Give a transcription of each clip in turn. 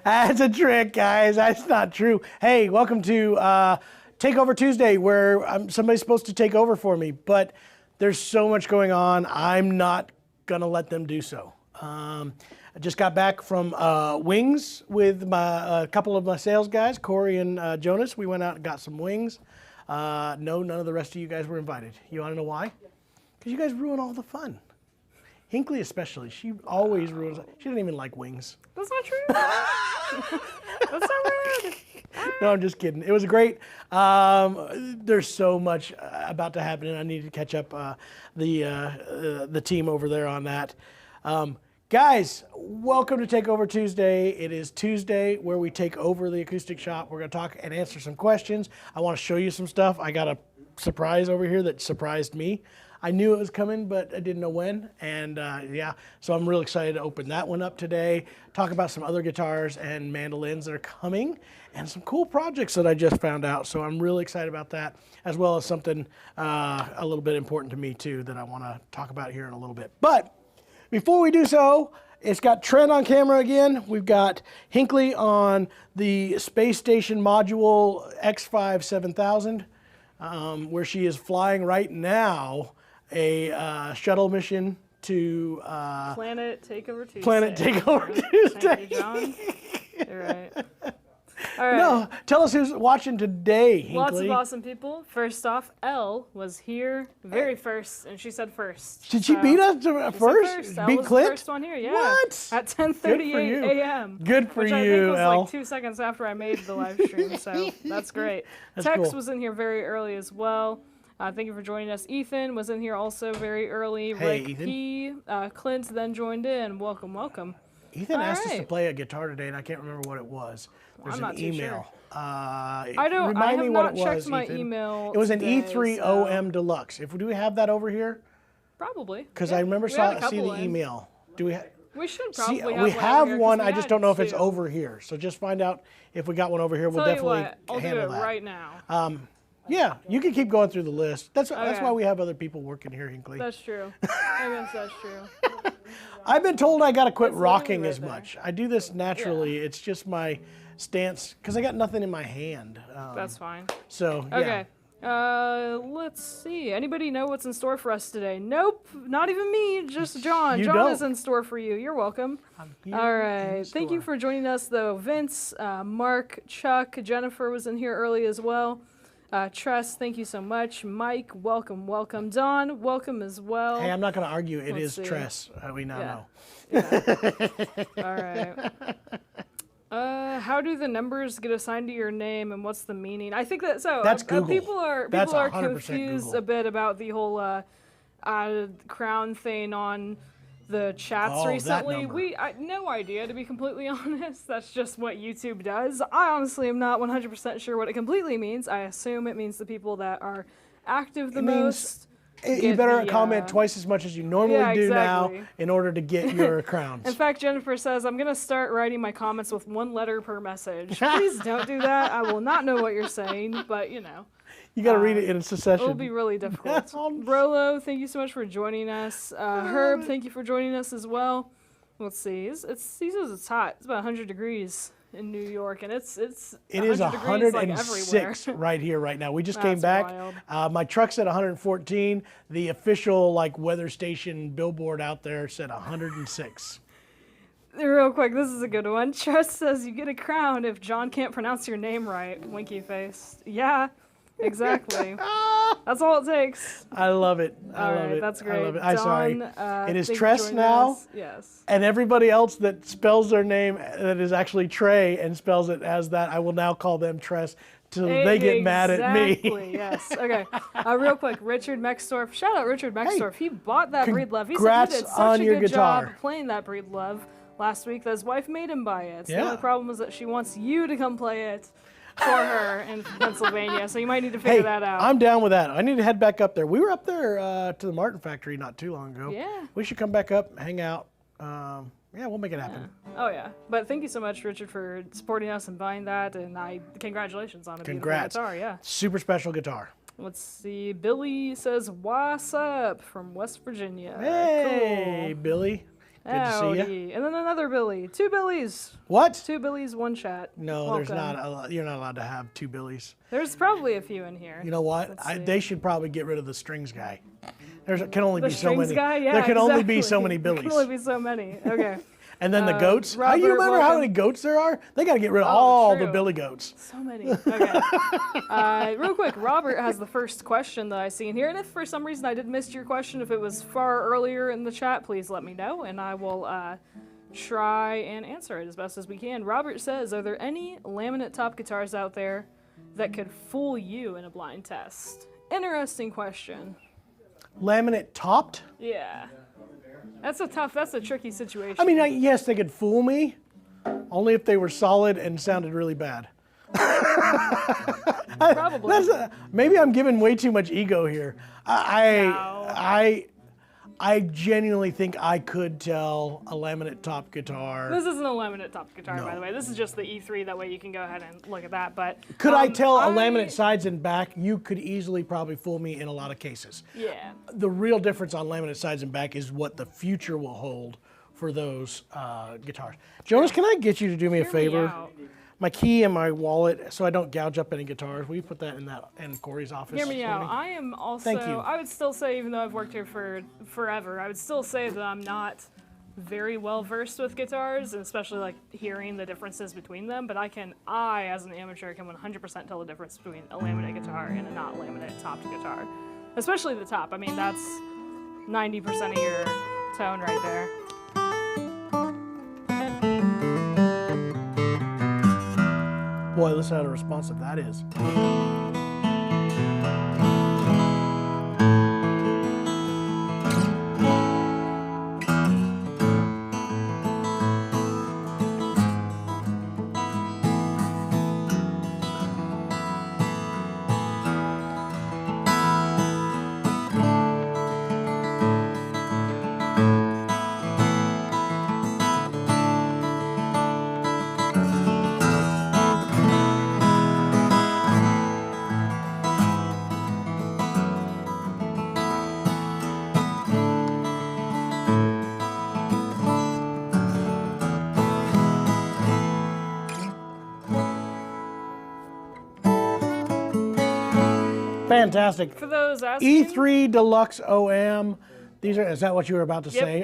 That's a trick, guys. That's not true. Hey, welcome to Takeover Tuesday, where somebody's supposed to take over for me, but there's so much going on, I'm not going to let them do so. I just got back from wings with a couple of my sales guys, Corey and Jonas. We went out and got some wings. No, none of the rest of you guys were invited. You want to know why? Because you guys ruin all the fun. Hinkley especially, she always ruins. She doesn't even like wings. That's not true. That's so rude. No, I'm just kidding. It was great. There's so much about to happen, and I need to catch up the team over there on that. Guys, welcome to Takeover Tuesday. It is Tuesday where we take over the acoustic shop. We're going to talk and answer some questions. I want to show you some stuff. I got a surprise over here that surprised me. I knew it was coming, but I didn't know when. And yeah, so I'm really excited to open that one up today, talk about some other guitars and mandolins that are coming, and some cool projects that I just found out. So I'm really excited about that, as well as something a little bit important to me too that I want to talk about here in a little bit. But before we do so, it's got Trent on camera again. We've got Hinkley on the Space Station Module X5 7000, where she is flying right now a shuttle mission to Planet Takeover Tuesday. Planet Takeover Tuesday. Thank you, John. You're right. All right. No, tell us who's watching today, Hinkley. Lots of awesome people. First off, Elle was here very first, and she said first. Did she beat us first? Elle Beat was Clint? The first one here, yeah. What? At 10:38 a.m. Good for which you, I think was Elle. like 2 seconds after I made the live stream, so that's great. That's Tex cool. was in here very early as well. Thank you for joining us. Ethan was in here also very early. Hey, Rick Ethan. P. Clint then joined in. Welcome, welcome. Ethan asked us to right. play a guitar today, and I can't remember what it was. There's I'm not an too email. I Remind me have what not it checked was, my Ethan. email It was an today, E3 so- OM Deluxe. Do we have that over here? Probably. Because Yeah, I remember we had a seeing the couple in. email. Do we? We should See, probably have we one have over here, 'cause one. we I just had don't know if it's two. over here. So just find out if we got one over here. We'll Tell you definitely what, I'll do handle it that. right now. Yeah, you can keep going through the list. That's Okay. why we have other people working here, Hinkley. That's true. I guess that's true. I've been told I got to quit It's literally rocking right as there. much. I do this naturally. It's just my stance because I got nothing in my hand. That's fine. So yeah. Okay. Let's see. Anybody know what's in store for us today? Nope, not even me. Just John. You John don't. is in store for you. You're welcome. I'm here All in right. the Thank you store. for joining us, though. Vince, Mark, Chuck, Jennifer was in here early as well. Tress, thank you so much. Mike, welcome, welcome. Don, welcome as well. Hey, I'm not going to argue. It Let's is see. Tress. We now know. All right. How do the numbers get assigned to your name, and what's the meaning? I think that so. That's Google. People are That's 100% confused Google. a bit about the whole crown thing on the chats Oh, that recently. number. I no idea, to be completely honest. That's just what YouTube does. I honestly am not 100% sure what it completely means. I assume it means the people that are active the most. You better comment twice as much as you normally do now in order to get your crowns. In fact, Jennifer says, I'm going to start writing my comments with 1 letter per message. Please don't do that. I will not know what you're saying, but you know. You got to read it in succession. It'll be really difficult. Rolo, thank you so much for joining us. Herb, thank you for joining us as well. Let's see. He says it's hot. It's about 100 degrees in New York, and it is 106 like right here right now. We just came back. My truck's at 114. The official weather station billboard out there said 106. Real quick, this is a good one. Trust says you get a crown if John can't pronounce your name right. Winky face. Yeah, exactly. That's all it takes. I love it. I love it. That's great. I love it. I'm sorry. It is Tress now. Us. Yes. And everybody else that spells their name that is actually Trey and spells it as that, I will now call them Tress till they get mad at me. Exactly. Yes. Okay. Real quick, Richard Mexdorf. Shout out Richard Mexdorf. He bought that Breed Love. He said he did such a good job playing that Breed Love last week that his wife made him buy it. So the only problem is that she wants you to come play it for her in Pennsylvania, so you might need to figure that out. I'm down with that. I need to head back up there. We were up there to the Martin factory not too long ago. Yeah. We should come back up, hang out. We'll make it happen. Oh yeah. But thank you so much, Richard, for supporting us and buying that, and congratulations on a beautiful guitar. Yeah. Super special guitar. Let's see. Billy says, "What's up?" from West Virginia. Hey, cool. Billy. Good to see you. And then another Billy. 2 Billies. What? 2 Billies, 1 chat. No, Welcome. there's not. You're not allowed to have 2 Billies. There's probably a few in here. You know what? They should probably get rid of the strings guy. There can only be so many. Guy? Yeah, there can only be so many Billies. There can only be so many. Okay. And then the goats. Robert, you remember how many goats there are? They got to get rid of all the Billy goats. So many. Okay. Real quick, Robert has the first question that I see in here. And if for some reason I did miss your question, if it was far earlier in the chat, please let me know, and I will try and answer it as best as we can. Robert says, are there any laminate top guitars out there that could fool you in a blind test? Interesting question. Laminate topped? Yeah. That's a tricky situation. I mean, yes, they could fool me, only if they were solid and sounded really bad. Probably. Maybe I'm giving way too much ego here. I genuinely think I could tell a laminate top guitar. This isn't a laminate top guitar, by the way. This is just the E3. That way you can go ahead and look at that. But could I tell a laminate sides and back? You could easily probably fool me in a lot of cases. Yeah. The real difference on laminate sides and back is what the future will hold for those guitars. Jonas, can I get you to do me a favor? My key and my wallet, so I don't gouge up any guitars. Will you put that in Corey's office? Hear me out. I am also. Thank you. I would still say, even though I've worked here for forever, I would still say that I'm not very well versed with guitars, and especially like hearing the differences between them. But I as an amateur can 100% tell the difference between a laminate guitar and a not laminate topped guitar, especially the top. I mean, that's 90% of your tone right there. Boy, listen how responsive that is. Fantastic. For those asking, E3 Deluxe OM. Is that what you were about to say?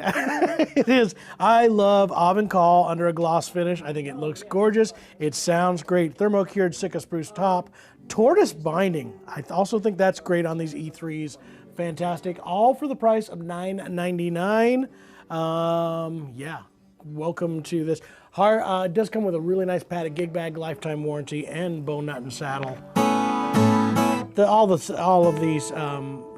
It is. I love Auburn Call under a gloss finish. I think it looks gorgeous. It sounds great. Thermo-cured Sitka spruce top. Tortoise binding. I also think that's great on these E3s. Fantastic. All for the price of $9.99. Yeah. Welcome to this. It does come with a really nice padded gig bag, lifetime warranty, and bone nut and saddle. All of these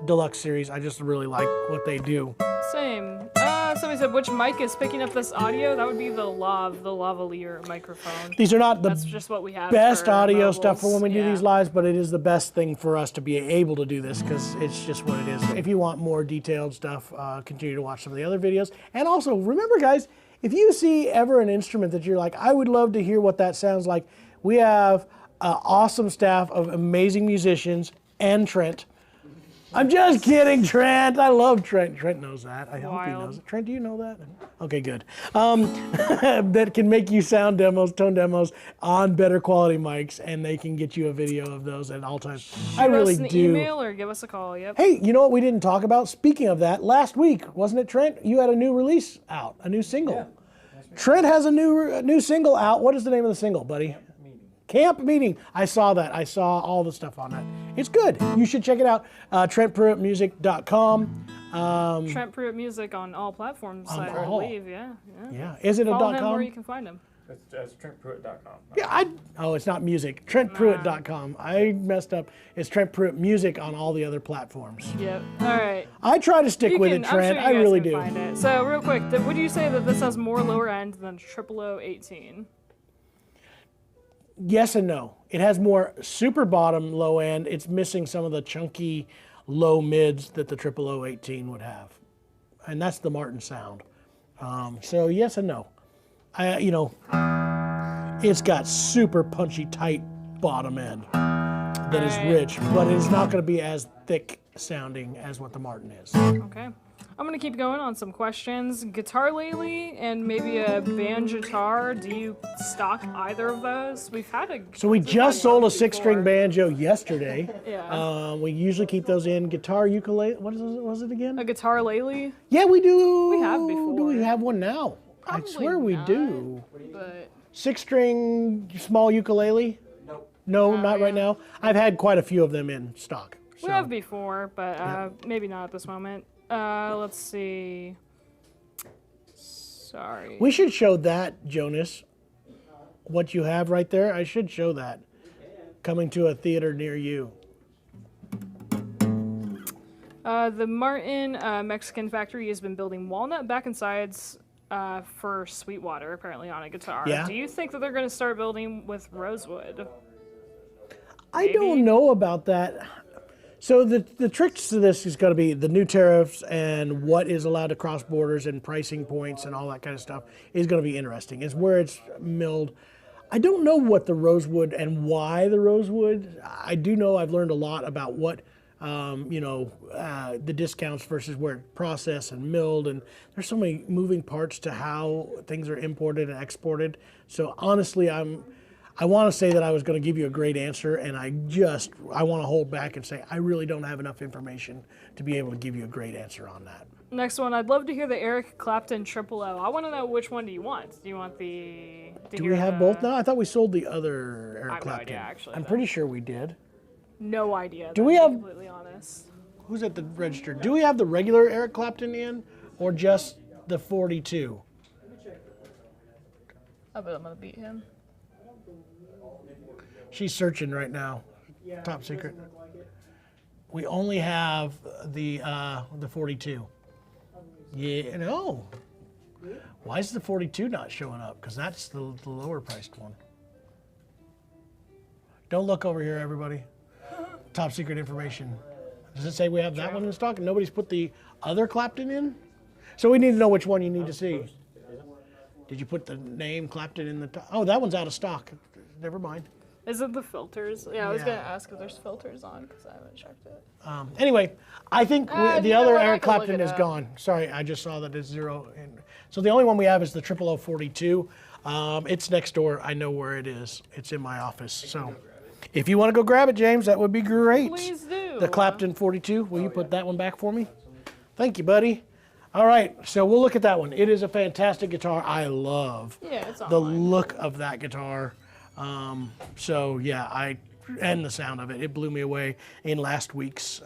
deluxe series, I just really like what they do. Same. Somebody said, which mic is picking up this audio? That would be the lavalier microphone. These are not the That's just what we have. best for audio mobiles. stuff for when we do Yeah. these lives, but it is the best thing for us to be able to do this because it's just what it is. If you want more detailed stuff, continue to watch some of the other videos. And also, remember guys, if you see ever an instrument that you're like, I would love to hear what that sounds like, we have an awesome staff of amazing musicians and Trent. I'm just kidding, Trent. I love Trent. Trent knows that. I hope he knows it. Trent, do you know that? Okay, good. That can make you sound demos, tone demos on better quality mics, and they can get you a video of those at all times. I really Give us an do. email or give us a call. Yep. Hey, you know what we didn't talk about? Speaking of that, last week, wasn't it, Trent? You had a new release out, a new single. Yeah. Trent has a new single out. What is the name of the single, buddy? Camp Meeting. I saw that. I saw all the stuff on that. It's good. You should check it out. TrentPruittMusic.com. Trent Pruitt Music on all platforms, I believe. Yeah. Yeah. Is it a Follow him .com? where you can find him. It's TrentPruitt.com. Yeah. It's not music. TrentPruitt.com. I messed up. It's Trent Pruitt Music on all the other platforms. Yep. All right. I try to stick with it, Trent. I'm sure you I really guys do. can find it. So real quick, would you say that this has more lower end than 00018? Yes and no. It has more super bottom low end. It's missing some of the chunky low mids that the 00018 would have. And that's the Martin sound. So yes and no. It's got super punchy tight bottom end that is rich, but it's not going to be as thick sounding as what the Martin is. Okay. I'm going to keep going on some questions. Guitar lately and maybe a banjo-tar. Do you stock either of those? We've had a... So we just sold a 6-string banjo yesterday. Yeah. We usually keep those in. Guitar, ukulele, what was it again? A guitar lately? Yeah, we do. We have before. Do we have one now? Probably I swear we not, do. But 6-string small ukulele? No, not right now. I've had quite a few of them in stock. we have before, but maybe not at this moment. Let's see. Sorry. We should show that, Jonas. What you have right there, I should show that. Coming to a theater near you. The Martin Mexican factory has been building walnut back and sides for Sweetwater, apparently on a guitar. Yeah. Do you think that they're going to start building with rosewood? I don't know about that. So the tricks to this is going to be the new tariffs and what is allowed to cross borders and pricing points and all that kind of stuff is going to be interesting. It's where it's milled. I don't know what the rosewood and why the rosewood. I do know I've learned a lot about what, the discounts versus where it's processed and milled. And there's so many moving parts to how things are imported and exported. So honestly, I want to say that I was going to give you a great answer, and I want to hold back and say I really don't have enough information to be able to give you a great answer on that. Next one, I'd love to hear the Eric Clapton Triple O. I want to know which one do you want? Do you want the... Do we have both now? I thought we sold the other Eric I have no Clapton. idea, actually. I'm pretty sure we did. No idea. Do we have... To be completely honest. Who's at the register? Do we have the regular Eric Clapton in, or just the 42? I bet I'm going to beat him. She's searching right now. Top secret. We only have the 42. Yeah, no. Why is the 42 not showing up? Because that's the lower priced one. Don't look over here, everybody. Top secret information. Does it say we have that one in stock and nobody's put the other Clapton in? So we need to know which one you need to see. Did you put the name Clapton in the top? Oh, that one's out of stock. Never mind. Is it the filters? Yeah, I was Yeah. going to ask if there's filters on because I haven't checked it. Anyway, I think the you know other what? I Eric can look Clapton it is up. gone. Sorry, I just saw that it's zero. So the only one we have is the 00042. It's next door. I know where it is. It's in my office. So if you want to go grab it, James, that would be great. Please do. The Clapton 42. Will you put that one back for me? Thank you, buddy. All right, so we'll look at that one. It is a fantastic guitar. I love Yeah, it's the online. look of that guitar. So yeah, I and the sound of it. It blew me away in last week's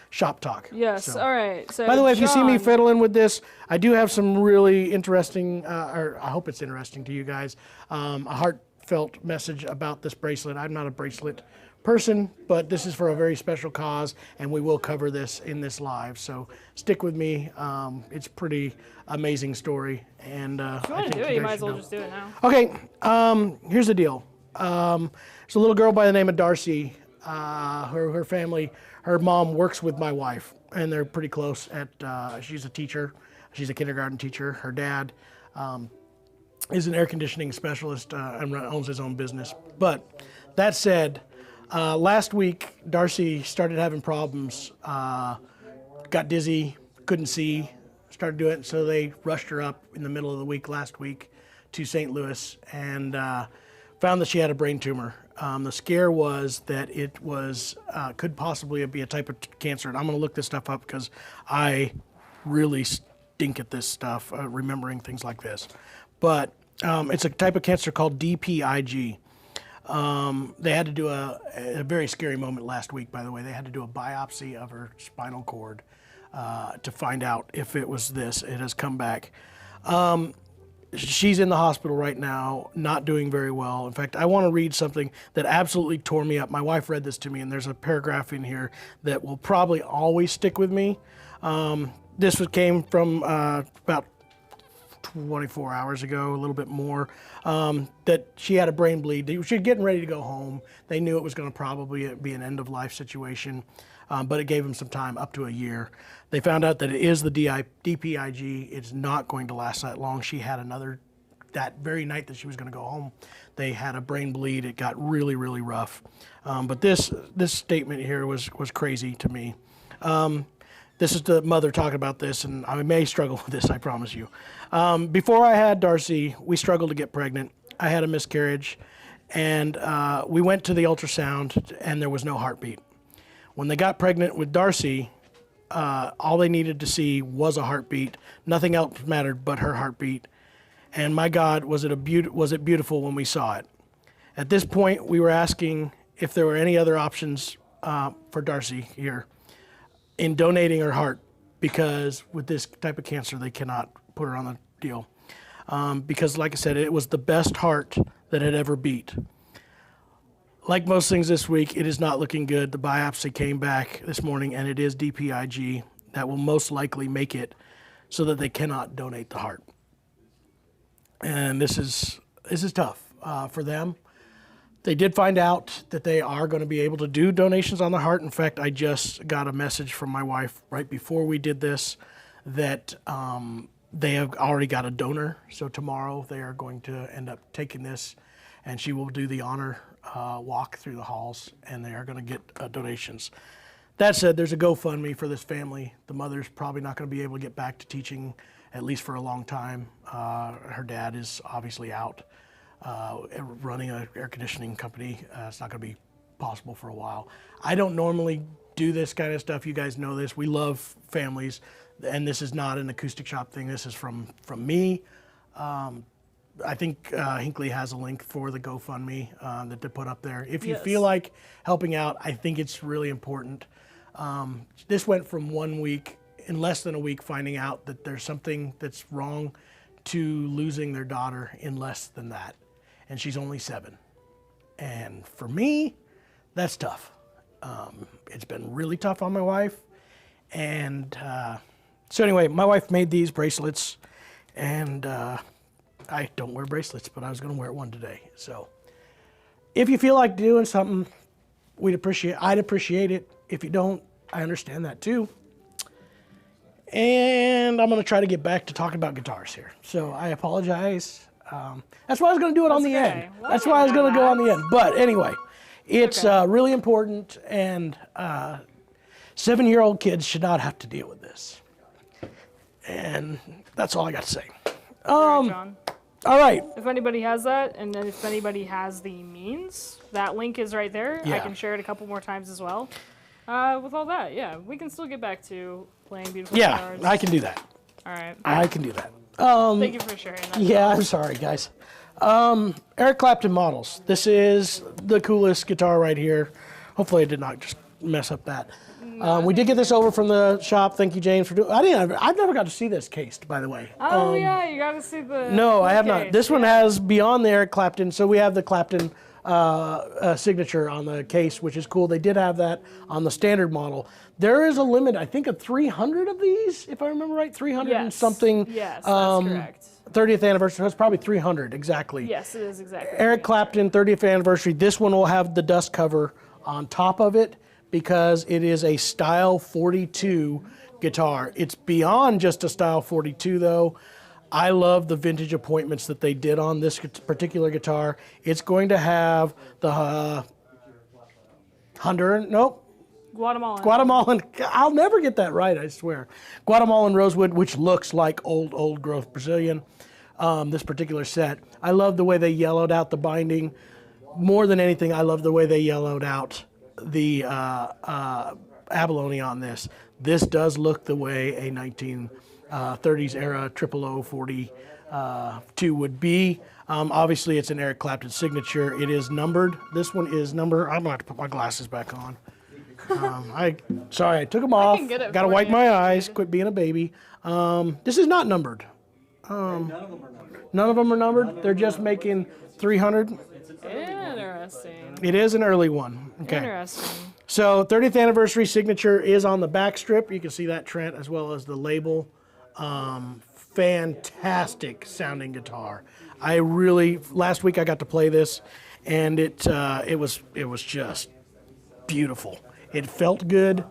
Shop Talk. Yes. So. All right. So By the way, if you see me John- fiddling with this, I do have some really interesting, or I hope it's interesting to you guys, a heartfelt message about this bracelet. I'm not a bracelet person, but this is for a very special cause, and we will cover this in this live. So stick with me. It's a pretty amazing story, and If you want to do it, you might as well just do it now. Okay, here's the deal. There's a little girl by the name of Darcy. Her family, her mom works with my wife, and they're pretty close. She's a teacher. She's a kindergarten teacher. Her dad is an air conditioning specialist and owns his own business. But that said, last week Darcy started having problems. Got dizzy, couldn't see, started doing it. So they rushed her up in the middle of the week last week to St. Louis and found that she had a brain tumor. The scare was that it was could possibly be a type of cancer, and I'm going to look this stuff up because I really stink at this stuff, remembering things like this. But it's a type of cancer called DPIG. They had to do a very scary moment last week, by the way. They had to do a biopsy of her spinal cord to find out if it was this. It has come back. She's in the hospital right now, not doing very well. In fact, I want to read something that absolutely tore me up. My wife read this to me, and there's a paragraph in here that will probably always stick with me. Came from about 24 hours ago, a little bit more, that she had a brain bleed. She was getting ready to go home. They knew it was going to probably be an end-of-life situation, but it gave them some time, up to a year. They found out that it is the DPIG. It's not going to last that long. She had that very night that she was going to go home, they had a brain bleed. It got really, really rough. But this statement here was crazy to me. This is the mother talking about this, and I may struggle with this, I promise you. Before I had Darcy, we struggled to get pregnant. I had a miscarriage, and we went to the ultrasound, and there was no heartbeat. When they got pregnant with Darcy, all they needed to see was a heartbeat. Nothing else mattered but her heartbeat. And my God, was it beautiful when we saw it. At this point, we were asking if there were any other options for Darcy here in donating her heart, because with this type of cancer, they cannot put her on the deal. Because like I said, it was the best heart that had ever beat. Like most things this week, it is not looking good. The biopsy came back this morning, and it is DPIG. That will most likely make it so that they cannot donate the heart. And this is tough for them. They did find out that they are going to be able to do donations on the heart. In fact, I just got a message from my wife right before we did this that they have already got a donor. So tomorrow they are going to end up taking this, and she will do the honor walk through the halls, and they are going to get donations. That said, there's a GoFundMe for this family. The mother's probably not going to be able to get back to teaching, at least for a long time. Her dad is obviously out running an air conditioning company. It's not going to be possible for a while. I don't normally do this kind of stuff. You guys know this. We love families, and this is not an acoustic shop thing. This is from me. I think Hinckley has a link for the GoFundMe that they put up there. If you feel like helping out, I think it's really important. This went from 1 week, in less than a week, finding out that there's something that's wrong, to losing their daughter in less than that. And she's only 7. And for me, that's tough. It's been really tough on my wife. And so anyway, my wife made these bracelets, and I don't wear bracelets, but I was going to wear one today. So if you feel like doing something, I'd appreciate it. If you don't, I understand that too. And I'm going to try to get back to talking about guitars here. So I apologize. That's why I was going to do it on the end. That's why I was going to go on the end. But anyway, it's really important, and 7-year-old kids should not have to deal with this. And that's all I got to say. All right, John. All right. If anybody has that, and then if anybody has the means, that link is right there. Yeah. I can share it a couple more times as well. With all that, yeah, we can still get back to playing beautiful guitars. Yeah, I can do that. All right. I can do that. Thank you for sharing that. Yeah, I'm sorry, guys. Eric Clapton models. This is the coolest guitar right here. Hopefully I did not just mess up that. We did get this over from the shop. Thank you, James, for doing. I've never got to see this cased, by the way. Oh yeah, you got to see the. No, full I have case. not. This one has beyond the Eric Clapton. So we have the Clapton signature on the case, which is cool. They did have that on the standard model. There is a limit, I think, of 300 of these, if I remember right. 300 and something. Yes, that's correct. 30th anniversary. So it's probably 300 exactly. Yes, it is exactly. Eric Clapton 30th anniversary. This one will have the dust cover on top of it because it is a Style 42 guitar. It's beyond just a Style 42 though. I love the vintage appointments that they did on this particular guitar. It's going to have the Guatemalan. I'll never get that right, I swear. Guatemalan rosewood, which looks like old growth Brazilian. This particular set. I love the way they yellowed out the binding. More than anything, I love the way they yellowed out the abalone on this. This does look the way a 1930s era 0042 would be. Obviously, it's an Eric Clapton signature. It is numbered. This one is numbered. I'm going to have to put my glasses back on. Sorry, I took them off. Got to wipe my eyes. Quit being a baby. This is not numbered. None of them are numbered. They're just making 300. Interesting. It is an early one. Okay. Interesting. So 30th anniversary signature is on the back strip. You can see that, Trent, as well as the label. Fantastic sounding guitar. Last week I got to play this, and it was just beautiful. It felt good.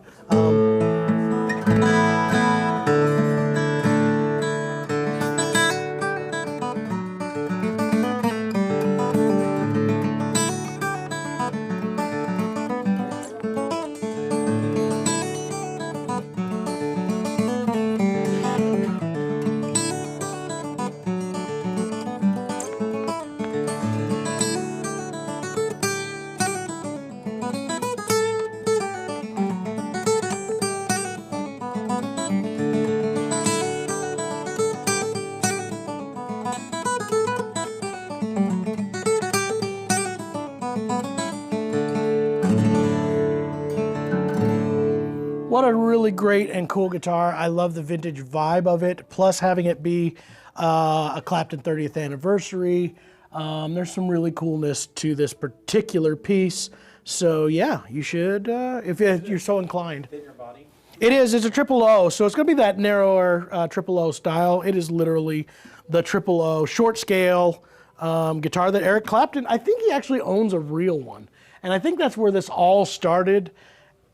What a really great and cool guitar. I love the vintage vibe of it, plus having it be a Clapton 30th anniversary. There's some really coolness to this particular piece. So yeah, you should, if you're so inclined. Fit your body. It is, it's a triple O, so it's gonna be that narrower triple O style. It is literally the triple O short scale guitar that Eric Clapton, I think he actually owns a real one. And I think that's where this all started.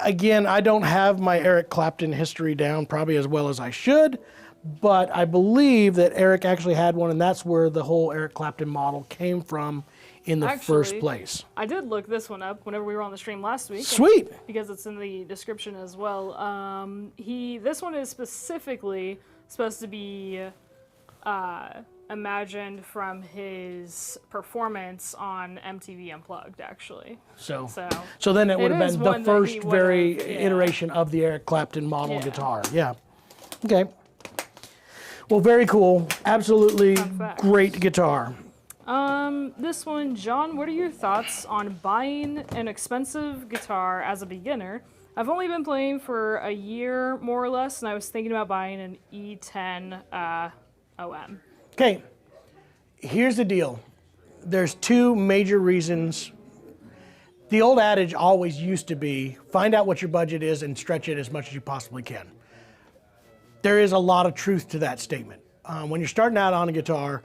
Again, I don't have my Eric Clapton history down probably as well as I should, but I believe that Eric actually had one, and that's where the whole Eric Clapton model came from in the first place. I did look this one up whenever we were on the stream last week. Sweet. Because it's in the description as well. This one is specifically supposed to be imagined from his performance on MTV Unplugged, actually. So then it would have been the first yeah. iteration of the Eric Clapton model guitar. Yeah. Okay. Well, very cool. Absolutely great guitar. This one, John, what are your thoughts on buying an expensive guitar as a beginner? I've only been playing for a year, more or less, and I was thinking about buying an E10 OM. Okay, here's the deal. There's two major reasons. The old adage always used to be, find out what your budget is and stretch it as much as you possibly can. There is a lot of truth to that statement. When you're starting out on a guitar,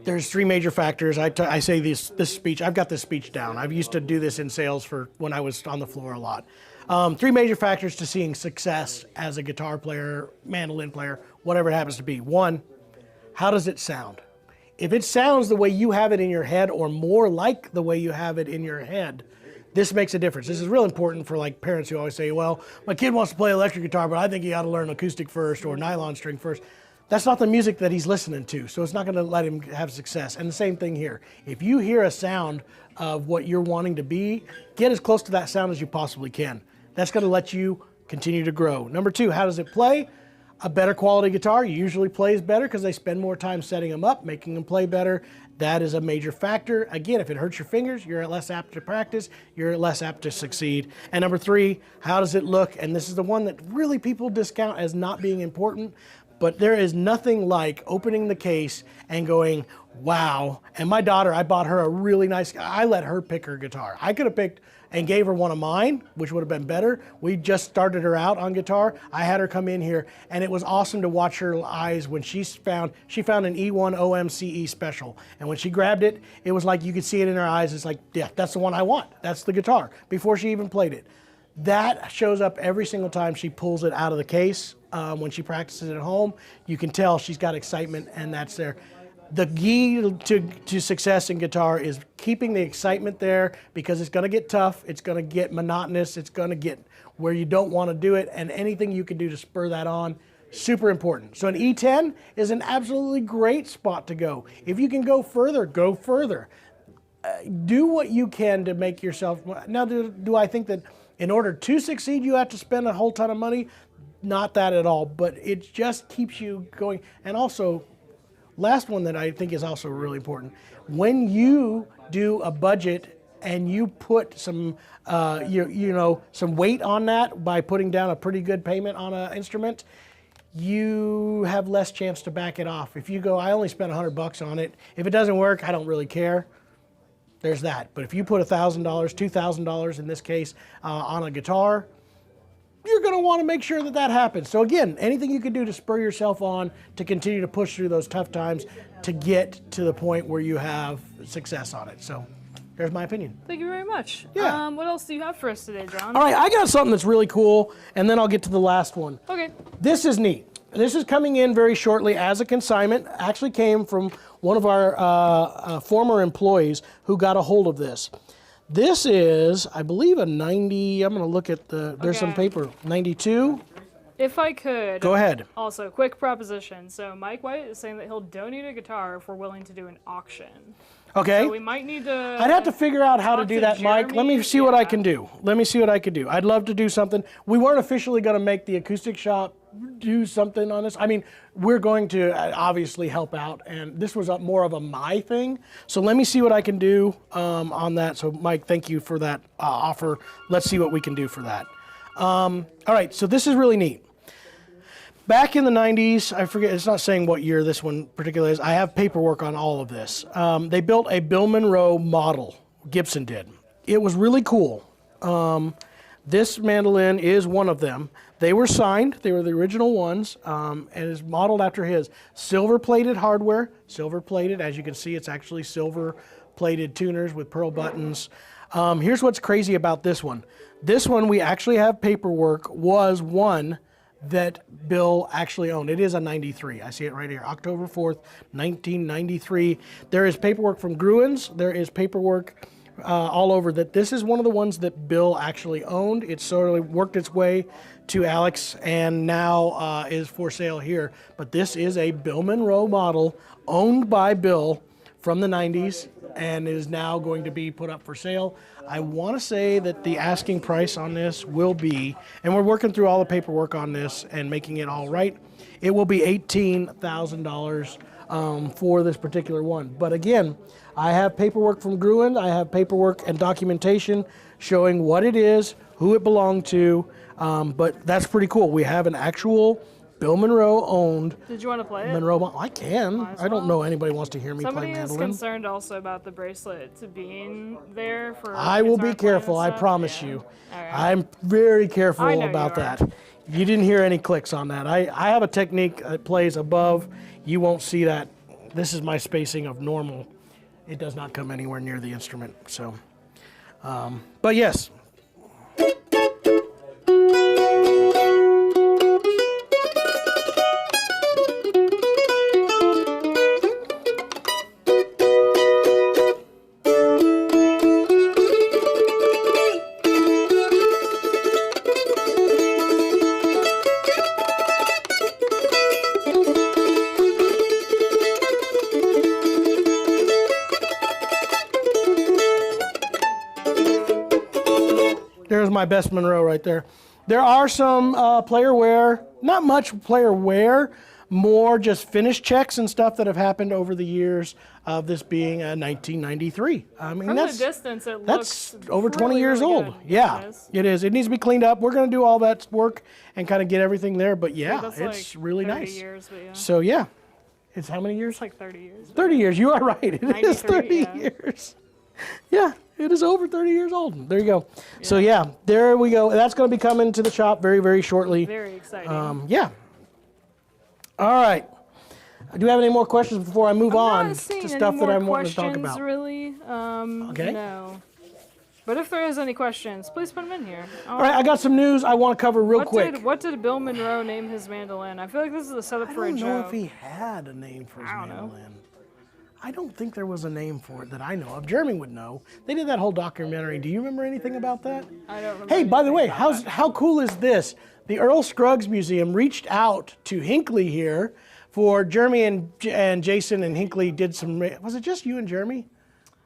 there's three major factors. I say this speech, I've got this speech down. I used to do this in sales for when I was on the floor a lot. Three major factors to seeing success as a guitar player, mandolin player, whatever it happens to be. One, how does it sound? If it sounds the way you have it in your head or more like the way you have it in your head, this makes a difference. This is real important for like parents who always say, well, my kid wants to play electric guitar, but I think he ought to learn acoustic first or nylon string first. That's not the music that he's listening to, so it's not gonna let him have success. And the same thing here. If you hear a sound of what you're wanting to be, get as close to that sound as you possibly can. That's gonna let you continue to grow. Number two, how does it play? a better quality guitar usually plays better because they spend more time setting them up, making them play better. That is a major factor. Again, if it hurts your fingers, you're less apt to practice, you're less apt to succeed. And number 3, how does it look? And this is the one that really people discount as not being important, but there is nothing like opening the case and going, wow. And my daughter, I bought her a really nice, I let her pick her guitar. I could have picked and gave her one of mine, which would have been better. We just started her out on guitar. I had her come in here, and it was awesome to watch her eyes when she found an E1 OMCE special. And when she grabbed it, it was like you could see it in her eyes. It's like, yeah, that's the one I want. That's the guitar, before she even played it. That shows up every single time she pulls it out of the case. When she practices at home, you can tell she's got excitement, and that's there. The key to success in guitar is keeping the excitement there, because it's going to get tough, it's going to get monotonous, it's going to get where you don't want to do it, and anything you can do to spur that on, super important. So an E10 is an absolutely great spot to go. If you can go further, go further. Do what you can to make yourself... Now, do I think that in order to succeed you have to spend a whole ton of money? Not that at all, but it just keeps you going. And also, last one that I think is also really important, when you do a budget and you put some, some weight on that by putting down a pretty good payment on an instrument, you have less chance to back it off. If you go, I only spent $100 on it. If it doesn't work, I don't really care. There's that. But if you put $1,000, $2,000 in this case, on a guitar, you're going to want to make sure that that happens. So again, anything you can do to spur yourself on to continue to push through those tough times to get to the point where you have success on it. So there's my opinion. Thank you very much. Yeah. What else do you have for us today, John? All right, I got something that's really cool, and then I'll get to the last one. Okay. This is neat. This is coming in very shortly as a consignment. Actually came from one of our former employees who got a hold of this. This is, I believe, a 90, I'm going to look at there's some paper, 92. If I could. Go ahead. Also, quick proposition. So Mike White is saying that he'll donate a guitar if we're willing to do an auction. Okay. So we might need to... I'd have to figure out how to do that, Mike. Let me see what I can do. Let me see what I can do. I'd love to do something. We weren't officially going to make the acoustic shop do something on this. I mean, we're going to obviously help out, and this was more of a my thing. So let me see what I can do on that. So Mike, thank you for that offer. Let's see what we can do for that. All right, so this is really neat. Back in the 90s, I forget, it's not saying what year this one particularly is. I have paperwork on all of this. They built a Bill Monroe model, Gibson did. It was really cool. This mandolin is one of them. They were signed, they were the original ones, and is modeled after his. Silver-plated hardware, silver-plated, as you can see, it's actually silver-plated tuners with pearl buttons. Here's what's crazy about this one. This one, we actually have paperwork, was one that Bill actually owned. It is a 93. I see it right here, October 4th, 1993. There is paperwork from Gruen's. There is paperwork all over that. This is one of the ones that Bill actually owned. It sort of worked its way to Alex and now is for sale here. But this is a Bill Monroe model owned by Bill from the 90s and is now going to be put up for sale. I want to say that the asking price on this will be, and we're working through all the paperwork on this and making it all right, it will be $18,000 for this particular one. But again, I have paperwork from Gruen, I have paperwork and documentation showing what it is, who it belonged to, but that's pretty cool. We have an actual Bill Monroe owned. Did you want to play it? Monroe, I can. I don't know anybody wants to hear me Somebody play mandolin. Somebody is concerned also about the bracelet being there for. I will be careful, I promise you. Right. I'm very careful about you are. that. You didn't hear any clicks on that. I have a technique that plays above. You won't see that. This is my spacing of normal. It does not come anywhere near the instrument. So, but yes. There's my best Monroe right there. There are some player wear, not much player wear, more just finish checks and stuff that have happened over the years of this being a 1993. I mean, From that's the distance, it that's looks over 20 really, years really old. good. Yeah, It is. it is. It needs to be cleaned up. We're going to do all that work and kind of get everything there. But yeah, That's it's like really 30 nice. years, but yeah. So yeah, it's how many years? It's like 30 years. 30 years. You are right. It is 93, 30 yeah. years. Yeah, it is over 30 years old. There you go. So yeah, there we go. That's going to be coming to the shop very, very shortly. Very exciting. Yeah. All right. Do you have any more questions before I move I'm on not seeing to any stuff that more I'm wanting to talk questions, about? really. Okay. No. But if there is any questions, please put them in here. All right, I got some news I want to cover real quick. What did Bill Monroe name his mandolin? I feel like this is a setup I for a don't joke. know if he had a name for his I don't know. mandolin. I don't think there was a name for it that I know of. Jeremy would know. They did that whole documentary. Do you remember anything about that? I don't remember. Hey, by the anything way, about that. how cool is this? The Earl Scruggs Museum reached out to Hinckley here for Jeremy and Jason, and Hinckley did some. Was it just you and Jeremy?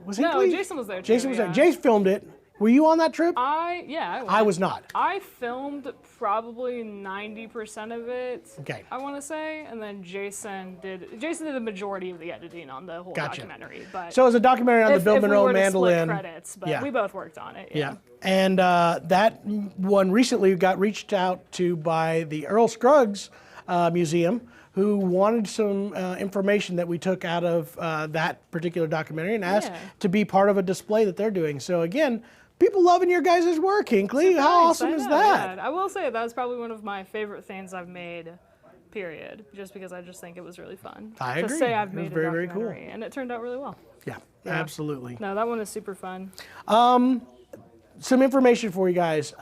Was No, Hinckley? Jason was there too. Jason was there. yeah. Jace filmed it. Were you on that trip? I I was not. I filmed probably 90% of it. Okay. I want to say, and then Jason did the majority of the editing on the whole Gotcha. documentary. But So it was a documentary on the Bill if Monroe we were to mandolin. split credits, but Yeah. we both worked on it. Yeah. And that one recently got reached out to by the Earl Scruggs Museum, who wanted some information that we took out of that particular documentary and asked Yeah. to be part of a display that they're doing. So again, people loving your guys' work, Hinckley. How Nice, awesome I is know, that? yeah. I will say that was probably one of my favorite things I've made. Period. Just because I just think it was really fun. I agree. To say I've It was made very, a very cool. documentary, and it turned out really well. Yeah, absolutely. No, that one is super fun. Some information for you guys.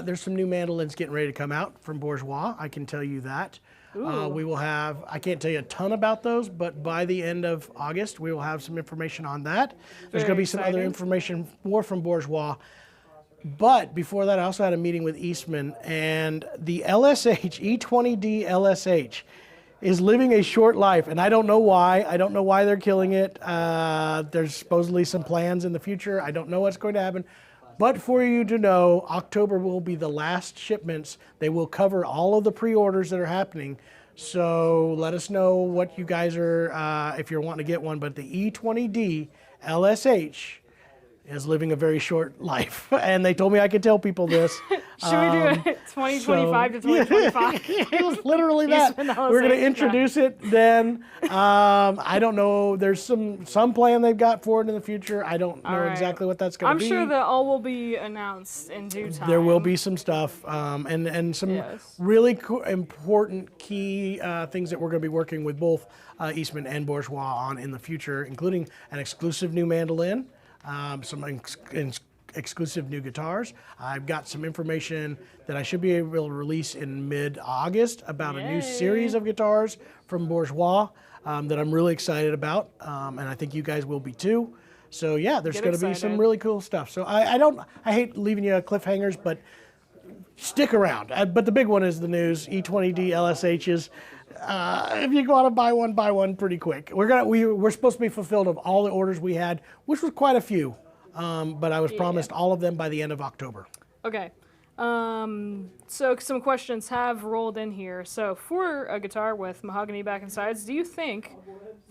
There's some new mandolins getting ready to come out from Bourgeois. I can tell you that. We will have, I can't tell you a ton about those, but by the end of August, we will have some information on that. There's going to Very be some other exciting. information more from Bourgeois. But before that, I also had a meeting with Eastman, and the LSH, E20D LSH, is living a short life, and I don't know why. I don't know why they're killing it. There's supposedly some plans in the future. I don't know what's going to happen. But for you to know, October will be the last shipments. They will cover all of the pre-orders that are happening. So let us know what you guys are, if you're wanting to get one. But the E20D LSH is living a very short life. And they told me I could tell people this. Should we do it 2025 to 2025? It was literally that. Eastman We're going to LSH, introduce it then. I don't know. There's some plan they've got for it in the future. I don't know right. exactly what that's going I'm to be. sure that all will be announced in due time. There will be some stuff and some Yes. really important key things that we're going to be working with both Eastman and Bourgeois on in the future, including an exclusive new mandolin, some exclusive new guitars. I've got some information that I should be able to release in mid-August about a new Yay. series of guitars from Bourgeois that I'm really excited about, and I think you guys will be too. So yeah, there's Get going to be some excited. really cool stuff. So I hate leaving you cliffhangers, but stick around. But the big one is the news. E20D LSHs. If you want to buy one pretty quick. We're supposed to be fulfilled of all the orders we had, which was quite a few. But I was promised all of them by the end of October. Okay. So some questions have rolled in here. So for a guitar with mahogany back and sides, do you think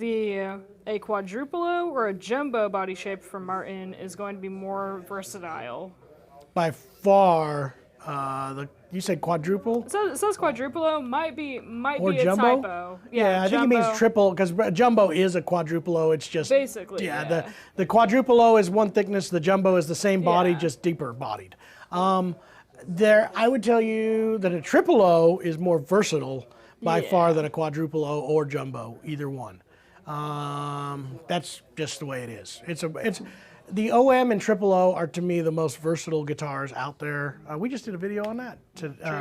a quadruplo or a jumbo body shape from Martin is going to be more versatile? By far, you said quadruple? It says quadruplo, might be Or a jumbo? typo. Yeah, I think it means jumbo. triple because jumbo is a quadruplo. It's just Basically, yeah. The quadruplo is one thickness. The jumbo is the same body, Yeah. just deeper bodied. I would tell you that a triple O is more versatile by far than a quadruple O or jumbo, either one. That's just the way it is. It's the OM and triple O are to me the most versatile guitars out there. We just did a video on that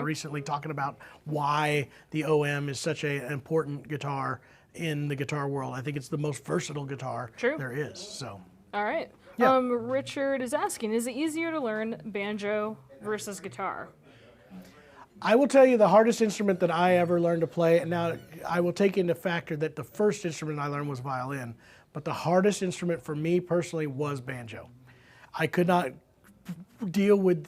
recently, talking about why the OM is such an important guitar in the guitar world. I think it's the most versatile guitar there is. So. All right. Yeah. Richard is asking, is it easier to learn banjo versus guitar? I will tell you the hardest instrument that I ever learned to play, and now I will take into factor that the first instrument I learned was violin, but the hardest instrument for me personally was banjo. I could not deal with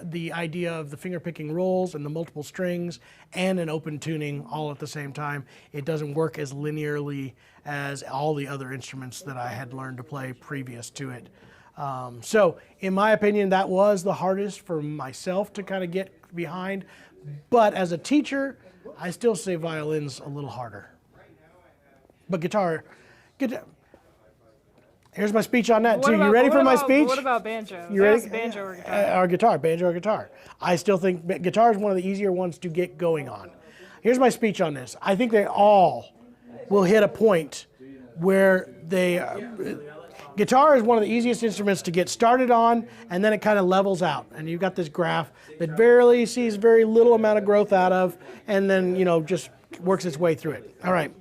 the idea of the finger picking rolls and the multiple strings and an open tuning all at the same time. It doesn't work as linearly as all the other instruments that I had learned to play previous to it. So in my opinion, that was the hardest for myself to kind of get behind. But as a teacher, I still say violin's a little harder. But guitar. Here's my speech on that too. You ready for my speech? What about banjo? You ready? Yes, banjo or guitar? Or guitar, banjo or guitar. I still think guitar is one of the easier ones to get going on. Here's my speech on this. I think they all will hit a point where guitar is one of the easiest instruments to get started on, and then it kind of levels out. And you've got this graph that barely sees very little amount of growth out of, and then, just works its way through it. All right.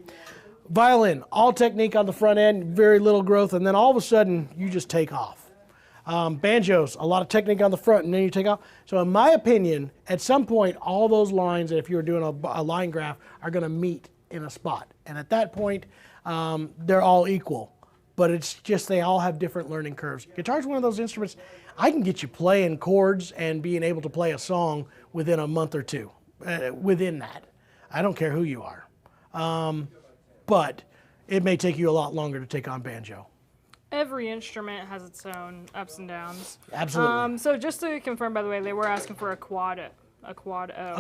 Violin, all technique on the front end, very little growth, and then all of a sudden, you just take off. Banjos, a lot of technique on the front, and then you take off. So in my opinion, at some point, all those lines, if you were doing a line graph, are going to meet in a spot. And at that point, they're all equal. But it's just they all have different learning curves. Guitar is one of those instruments, I can get you playing chords and being able to play a song within a month or two, within that. I don't care who you are. But it may take you a lot longer to take on banjo. Every instrument has its own ups and downs. Absolutely. So just to confirm, by the way, they were asking for a quad O.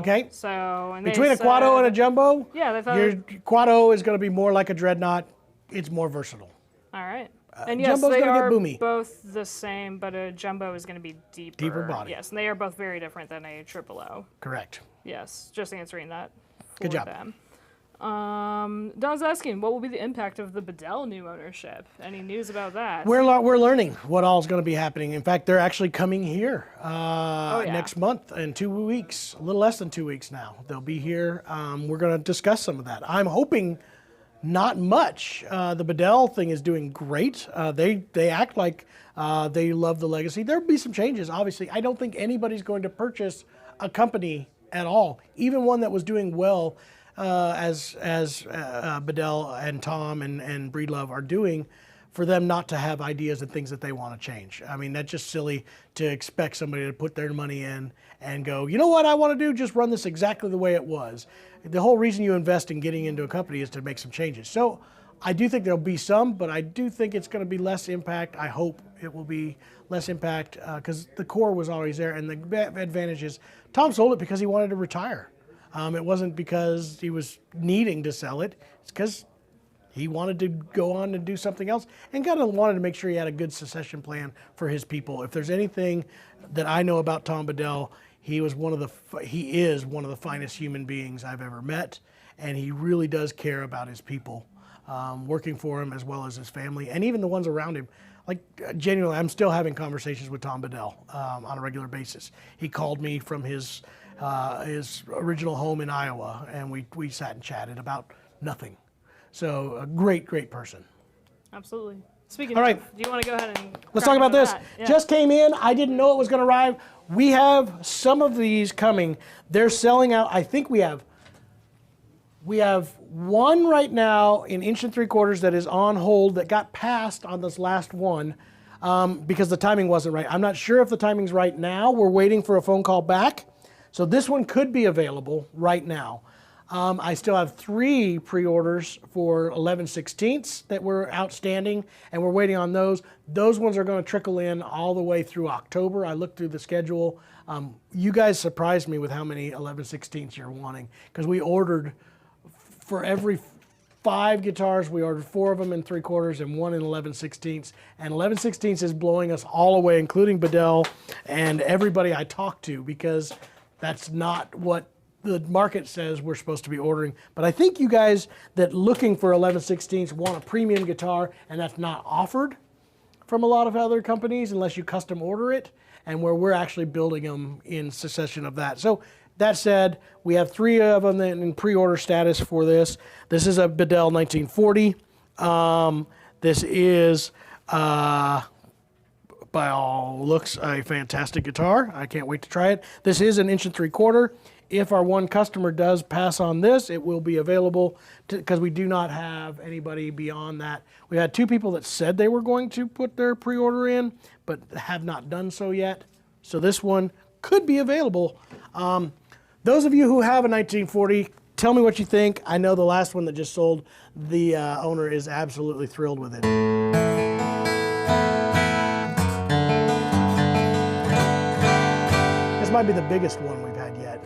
Okay. So Between a quad O and a jumbo, yeah, they thought your quad O is going to be more like a dreadnought. It's more versatile. all right. And yes, jumbo's they gonna get are boomy. both the same, but a jumbo is going to be deeper. Deeper body. Yes, and they are both very different than a triple O. Correct. Yes, just answering that for Good job. them. Don's asking, what will be the impact of the Bedell new ownership? Any news about that? We're learning what all is going to be happening. In fact, they're actually coming here next month in 2 weeks, a little less than 2 weeks now. They'll be here. We're going to discuss some of that. I'm hoping not much. The Bedell thing is doing great. They act like they love the legacy. There'll be some changes, obviously. I don't think anybody's going to purchase a company at all, even one that was doing well as Bedell and Tom and Breedlove are doing, for them not to have ideas and things that they want to change. I mean, that's just silly to expect somebody to put their money in and go, you know what I want to do? Just run this exactly the way it was. The whole reason you invest in getting into a company is to make some changes. So I do think there'll be some, but I do think it's going to be less impact. I hope it will be less impact because the core was always there. And the advantage is Tom sold it because he wanted to retire. It wasn't because he was needing to sell it. It's because he wanted to go on and do something else and kind of wanted to make sure he had a good succession plan for his people. If there's anything that I know about Tom Bedell, he is one of the finest human beings I've ever met, and he really does care about his people, working for him as well as his family and even the ones around him. Like, genuinely, I'm still having conversations with Tom Bedell on a regular basis. He called me from his original home in Iowa, and we sat and chatted about nothing. So a great person. Absolutely. Speaking All right. of, do you want to go ahead and Let's crack talk about into this. that? Yeah. Just came in. I didn't know it was going to arrive. We have some of these coming. They're selling out. I think we have one right now in 1 3/4 that is on hold that got passed on this last one because the timing wasn't right. I'm not sure if the timing's right now. We're waiting for a phone call back. So this one could be available right now. I still have 3 pre-orders for 11/16 that were outstanding, and we're waiting on those. Those ones are going to trickle in all the way through October. I looked through the schedule. You guys surprised me with how many 11/16 you're wanting, because we ordered for every 5 guitars, we ordered 4 of them in 3/4 and 1 in 11/16. And 11/16 is blowing us all away, including Bedell and everybody I talked to, because that's not what the market says we're supposed to be ordering. But I think you guys that looking for 11/16 want a premium guitar, and that's not offered from a lot of other companies unless you custom order it, and where we're actually building them in succession of that. So that said, we have 3 of them in pre-order status for this. This is a Bedell 1940. This is, by all looks, a fantastic guitar. I can't wait to try it. This is an 1 3/4. If our one customer does pass on this, it will be available because we do not have anybody beyond that. We had 2 people that said they were going to put their pre-order in, but have not done so yet. So this one could be available. Those of you who have a 1940, tell me what you think. I know the last one that just sold, the owner is absolutely thrilled with it. This might be the biggest one we've had yet.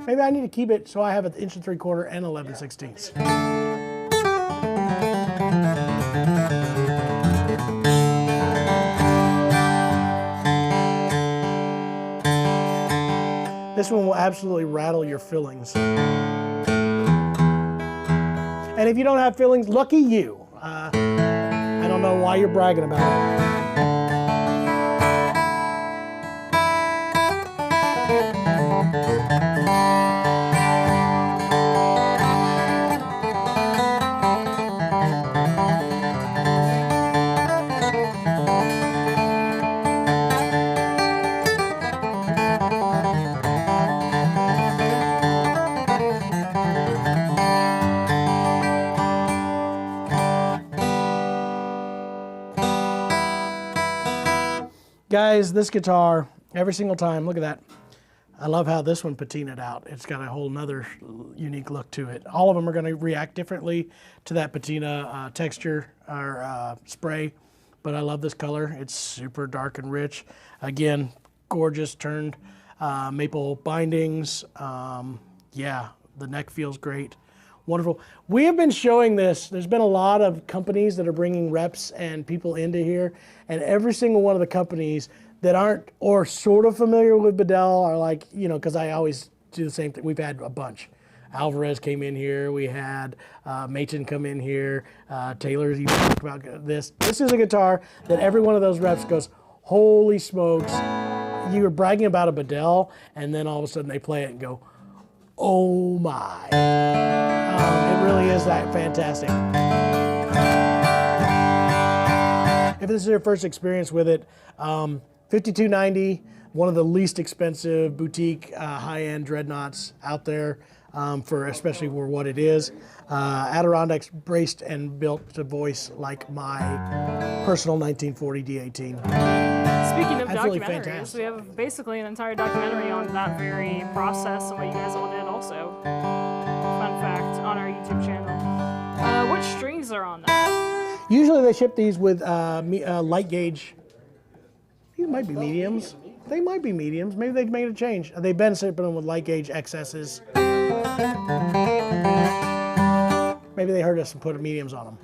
Maybe I need to keep it so I have an 1 3/4 and 11/16. This one will absolutely rattle your fillings. And if you don't have fillings, lucky you. I don't know why you're bragging about it. Guys, this guitar, every single time, look at that. I love how this one patinaed out. It's got a whole nother unique look to it. All of them are going to react differently to that patina texture or spray, but I love this color. It's super dark and rich. Again, gorgeous turned maple bindings. Yeah, the neck feels great. Wonderful. We have been showing this. There's been a lot of companies that are bringing reps and people into here, and every single one of the companies that aren't or sort of familiar with Bedell are like, you know, because I always do the same thing. We've had a bunch. Alvarez came in here. We had Machen come in here. Taylor, you talked about this. This is a guitar that every one of those reps goes, holy smokes. You were bragging about a Bedell, and then all of a sudden they play it and go, oh my. It really is that fantastic. If this is your first experience with it, $52.90, one of the least expensive boutique high-end dreadnoughts out there, for especially for what it is. Adirondacks braced and built to voice like my personal 1940 D18. Speaking of Absolutely documentaries, fantastic. we have basically an entire documentary on that very process and what you guys all did also. Fun fact, on our YouTube channel. What strings are on that? Usually they ship these with light gauge. These might be mediums. They might be mediums. Maybe they've made a change. They've been shipping them with light gauge XSs. Maybe they heard us and put mediums on them.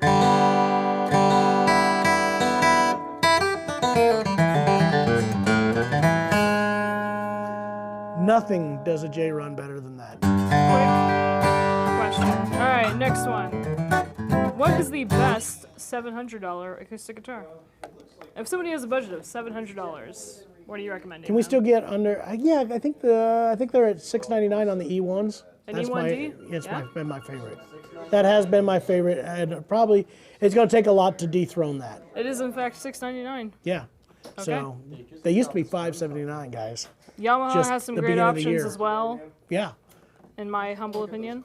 Nothing does a J run better than that. Quick question. All right, next one. What is the best $700 acoustic guitar? If somebody has a budget of $700, what are you recommending? Can we still get under? Yeah, I think they're at $699 on the E1s. An E1D? It's Yeah? been my favorite. That has been my favorite, and probably it's going to take a lot to dethrone that. It is in fact $699. Yeah. So they used to be $579, guys. Yamaha Just has some the great beginning of the options year. as well, Yeah. in my humble opinion.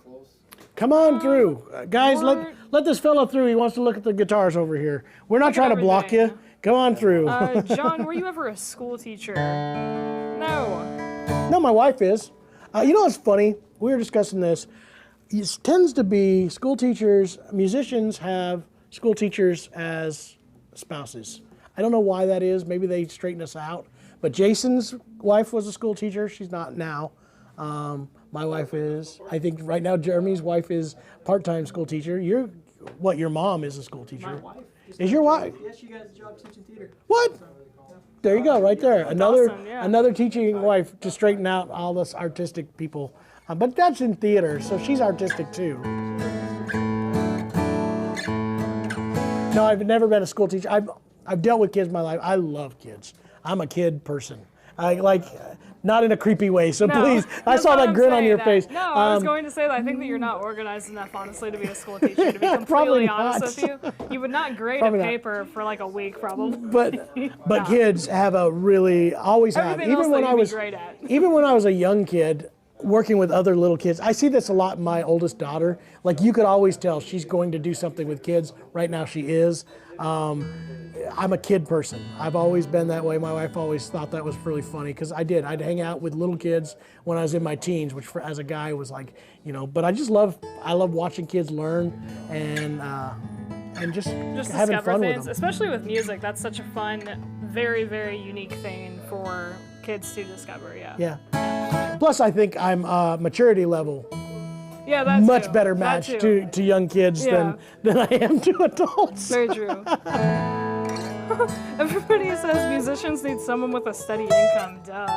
Come on through, guys. What? Let this fella through. He wants to look at the guitars over here. We're not Look at trying to block you. everything. Come on through. John, were you ever a school teacher? No. No, my wife is. You know what's funny? We were discussing this. It tends to be school teachers, musicians have school teachers as spouses. I don't know why that is. Maybe they straighten us out. But Jason's wife was a school teacher. She's not now. My wife is. I think right now Jeremy's wife is part-time school teacher. Your mom is a school teacher. My wife. Is your wife? Yeah, she got a job teaching theater. What? There you go, right there. Another awesome, yeah. another teaching wife to straighten out all us artistic people. But that's in theater, so she's artistic too. No, I've never been a school teacher. I've dealt with kids in my life. I love kids. I'm a kid person. Not in a creepy way. So No, please, I that's saw what that I'm grin on saying, your that- face. No, I was going to say that I think that you're not organized enough, honestly, to be a school teacher. To be Probably completely honest not. with you, you would not grade Probably a not. paper for like a week, probably. But kids have always have. Everything else that you'd be great at. Even when I was a young kid, working with other little kids, I see this a lot in my oldest daughter. Like you could always tell she's going to do something with kids. Right now she is. I'm a kid person. I've always been that way. My wife always thought that was really funny because I'd hang out with little kids when I was in my teens, which as a guy was like, but I love watching kids learn and just having discover fun things, with them. especially with music. That's such a fun, very, very unique thing for kids to discover. Yeah. Yeah. Plus, I think I'm maturity level Yeah, that's much true. better That matched too. to young kids Yeah. than I am to adults. Very true. Everybody says musicians need someone with a steady income. Duh.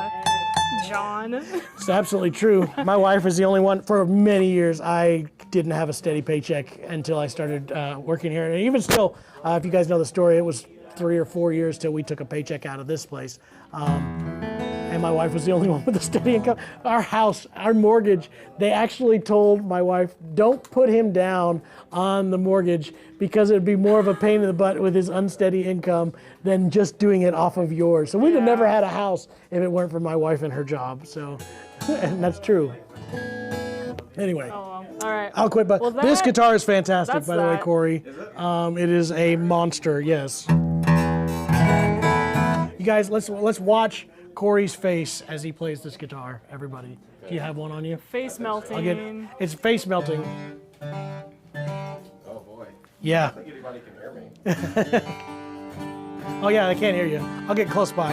John. It's absolutely true. My wife is the only one. For many years, I didn't have a steady paycheck until I started working here. And even still, if you guys know the story, it was 3 or 4 years till we took a paycheck out of this place. And my wife was the only one with a steady income. Our house, our mortgage, they actually told my wife, don't put him down on the mortgage because it would be more of a pain in the butt with his unsteady income than just doing it off of yours. So we'd have never had a house if it weren't for my wife and her job. So, and that's true. Anyway. Oh, well. All right. I'll quit, but this guitar is fantastic, that's by the way, that. Corey. It is a monster, yes. You guys, let's watch Corey's face as he plays this guitar, everybody. Do you have one on you? Face melting. It's face melting. Oh boy. Yeah. I don't think anybody can hear me. Oh yeah, I can't hear you. I'll get close by.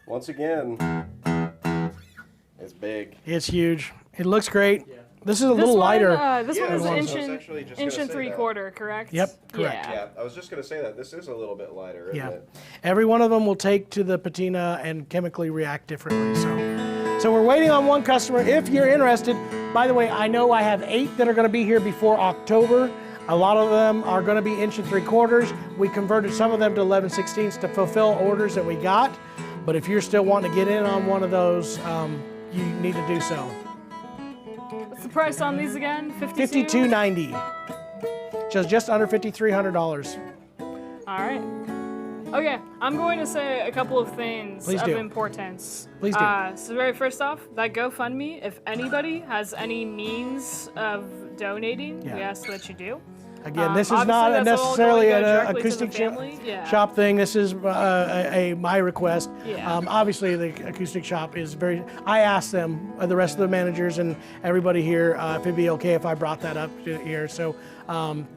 Once again, it's big. It's huge. It looks great. This is a This little one, lighter. This Yeah, one is I an was inch actually just and gonna say that. 3/4, correct? Yep, correct. Yeah. Yeah, I was just going to say that. This is a little bit lighter, isn't Yeah. it? Every one of them will take to the patina and chemically react differently. So we're waiting on one customer. If you're interested, by the way, I know I have 8 that are going to be here before October. A lot of them are going to be inch and 3/4. We converted some of them to 11/16 to fulfill orders that we got. But if you're still wanting to get in on one of those, you need to do so. What's the price on these again? 52? $52.90. Just under $5,300. All right. Okay, I'm going to say a couple of things Please of do. importance. Please do. So very first off, that GoFundMe, if anybody has any means of donating, we Yeah. ask that you do. Again, this is Obviously, not that's all necessarily gonna go an directly to the acoustic family. Yeah. shop thing. This is my request. Yeah. Obviously, the acoustic shop is very. I asked them, the rest of the managers and everybody here, if it'd be okay if I brought that up here. So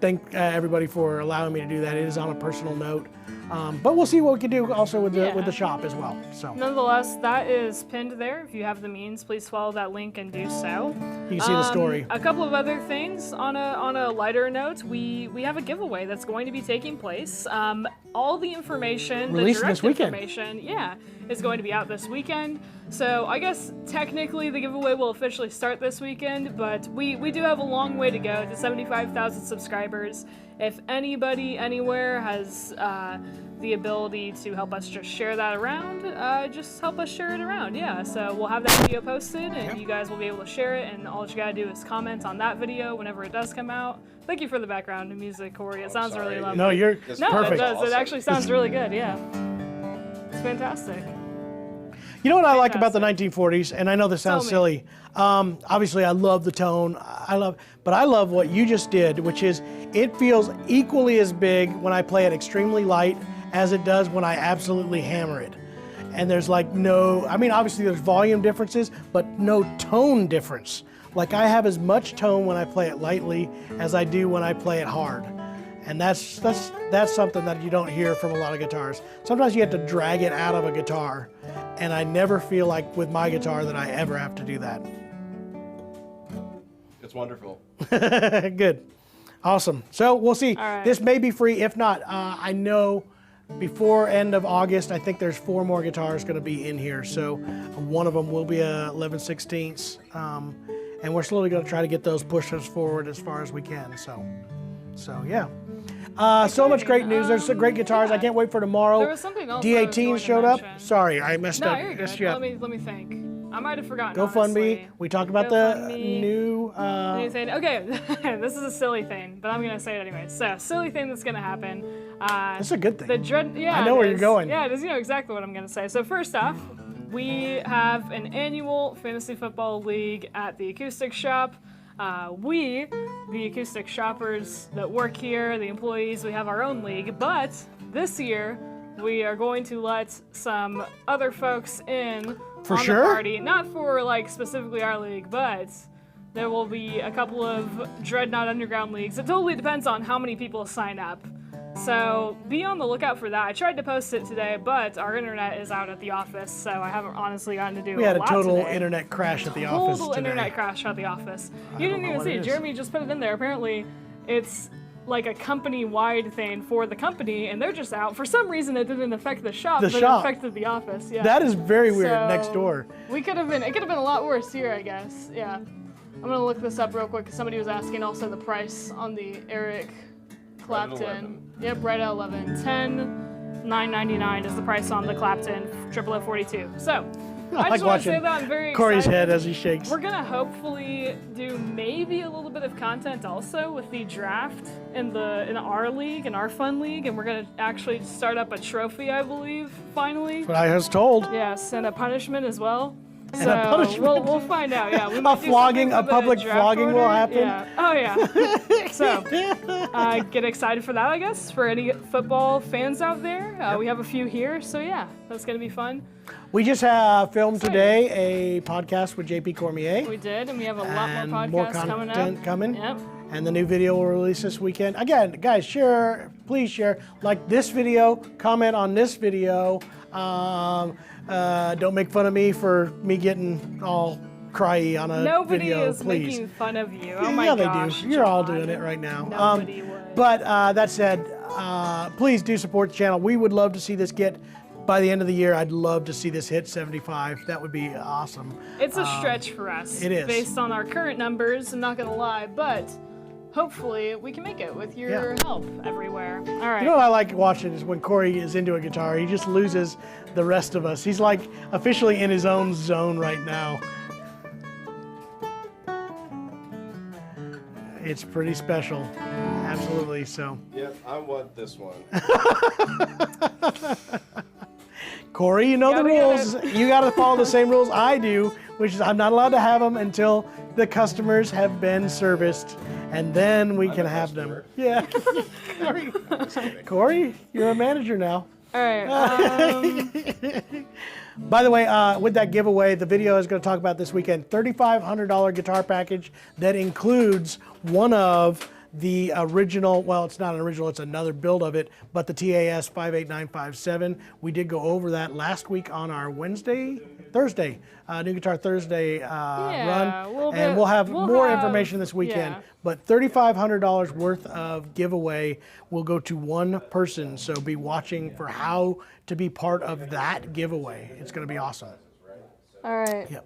thank everybody for allowing me to do that. It is on a personal note. But we'll see what we can do also with the shop as well. So Nonetheless, that is pinned there. If you have the means, please follow that link and do so. you can see the story. A couple of other things on a lighter note. We have a giveaway that's going to be taking place. All the information, Released the direct this weekend. information, is going to be out this weekend. So I guess technically the giveaway will officially start this weekend, but we do have a long way to go to 75,000 subscribers. If anybody anywhere has the ability to help us just share that around, just help us share it around. Yeah, so we'll have that video posted and you guys will be able to share it, and all that you gotta do is comment on that video whenever it does come out. Thank you for the background music, Corey. It sounds really lovely. No, you're This No, perfect. it does. Awesome. It actually sounds really good, yeah. It's fantastic. You know what I like about the Fantastic. 1940s, and I know this sounds Tell me. silly. Obviously, I love the tone. But I love what you just did, which is it feels equally as big when I play it extremely light as it does when I absolutely hammer it. And there's like no, I mean, obviously there's volume differences, but no tone difference. Like I have as much tone when I play it lightly as I do when I play it hard. And that's something that you don't hear from a lot of guitars. Sometimes you have to drag it out of a guitar, and I never feel like with my guitar that I ever have to do that. It's wonderful. Good. Awesome. So we'll see. All right. This may be free. If not, I know before end of August, I think there's 4 more guitars going to be in here. So one of them will be a 11/16. And we're slowly going to try to get those pushes forward as far as we can. So yeah. So much great news. There's some great guitars. Yeah. I can't wait for tomorrow. There was something else I was D18 going to showed up. mention. Sorry, I messed No, up. you're Messed good. you up. Let me think. I might have forgotten. GoFundMe. honestly. We talked about the GoFundMe. new. New thing. Okay, this is a silly thing, but I'm gonna say it anyway. So, silly thing that's gonna happen. That's a good thing. The dread. Yeah, I know it where you're is. going. Yeah, it is. You know exactly what I'm gonna say. So first off, we have an annual fantasy football league at the Acoustic Shop. We, the Acoustic Shoppers that work here, the employees, we have our own league. But this year, we are going to let some other folks in For on sure? the party. Not for like specifically our league, but there will be a couple of Dreadnought Underground leagues. It totally depends on how many people sign up. So be on the lookout for that. I tried to post it today, but our internet is out at the office, so I haven't honestly gotten to do We had a lot total today. internet crash at the office Total today. internet crash at the office. You don't didn't know even what see it it. is. Jeremy just put it in there. Apparently, it's like a company-wide thing for the company, and they're just out. For some reason, it didn't affect the shop, The but shop. it affected the office. Yeah. That is very weird. So, Next door. We could have been. It could have been a lot worse here, I guess. Yeah. I'm gonna look this up real quick because somebody was asking also the price on the Eric Clapton. 11. Yep, right at 11. 10,999 is the price on the Clapton 00042. So I like just want to say watching that I'm very Corey's excited. head as he shakes. We're gonna hopefully do maybe a little bit of content also with the draft in our league, in our fun league, and we're gonna actually start up a trophy, I believe, finally. What I was told. Yes, and a punishment as well. And So a punishment. we'll find out. Yeah, we A might do flogging, something a with public draft flogging will order. happen? Yeah. Oh yeah. So get excited for that, I guess, for any football fans out there. We have a few here, so yeah, that's gonna be fun. We just filmed today a podcast with JP Cormier. We did, and we have a lot and more podcasts more coming content up. coming. Yep. And the new video will release this weekend. Again, guys, share, please share. Like this video, comment on this video. Don't make fun of me for me getting all cryy on a Nobody video, is please. making fun of you. Oh my yeah, gosh. they do. You're all John. doing it right now. Nobody would. But that said, please do support the channel. We would love to see this get, by the end of the year, I'd love to see this hit 75. That would be awesome. It's a stretch for us. it is. Based on our current numbers, I'm not gonna lie, but hopefully we can make it with your help everywhere. All right. You know what I like watching is when Corey is into a guitar, he just loses the rest of us. He's like officially in his own zone right now. It's pretty special. Absolutely. So, Yep, I want this one. Corey, you know the Gotta get rules. You got to follow the same rules I do, which is I'm not allowed to have them until the customers have been serviced, and then we can a have them. customer. Yeah. Corey, you're a manager now. All right. By the way, with that giveaway, the video is going to talk about this weekend, $3,500 guitar package that includes one of the original, well, it's not an original, it's another build of it, but the TAS 58957. We did go over that last week on our Thursday, New Guitar Thursday run. And we'll have more information this weekend. yeah. But $3,500 worth of giveaway will go to one person. So be watching for how to be part of that giveaway. It's going to be awesome. All right. Yep.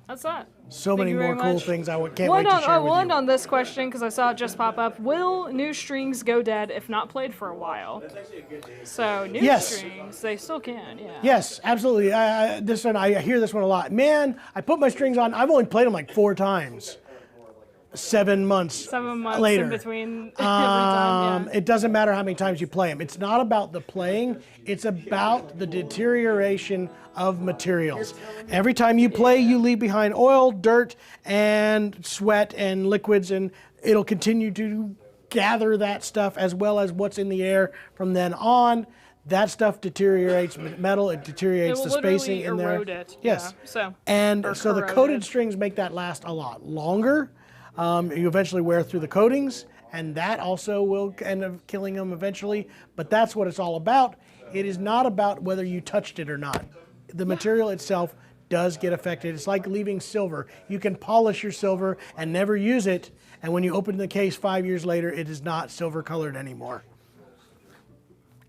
That's that. So Thank many you very more cool much. things I can't wait to share We'll with end you. on this question because I saw it just pop up. Will new strings go dead if not played for a while? So new Yes. strings, they still can. Yeah. Yes, absolutely. This one, I hear this one a lot. Man, I put my strings on. I've only played them like 4 times. 7 months. 7 months later. in between every time. Yeah. It doesn't matter how many times you play them. It's not about the playing. It's about the deterioration of materials. Every time you play, you leave behind oil, dirt, and sweat and liquids, and it'll continue to gather that stuff as well as what's in the air from then on. That stuff deteriorates metal. It deteriorates It the will literally spacing in there. erode it. Yes. Yeah. So. And or so the corrode coated it. strings make that last a lot longer. You eventually wear through the coatings, and that also will end up killing them eventually. But that's what it's all about. It is not about whether you touched it or not. The material itself does get affected. It's like leaving silver. You can polish your silver and never use it, and when you open the case 5 years later, it is not silver colored anymore.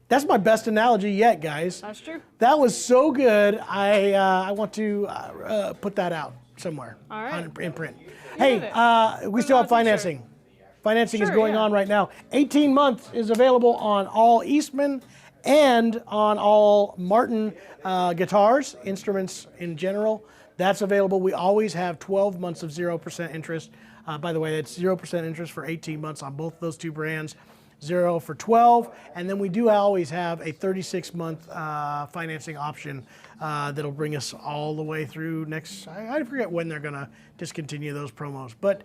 That's my best analogy yet, guys. That's true. That was so good. I want to put that out somewhere All right. in print. did Hey, it. we still have Put it on a t-shirt. financing. Financing is Sure, going yeah. on right now. 18 months is available on all Eastman and on all Martin guitars, instruments in general. That's available. We always have 12 months of 0% interest. By the way, it's 0% interest for 18 months on both those two brands. 0 for 12, and then we do always have a 36-month financing option that'll bring us all the way through next. I forget when they're gonna discontinue those promos, but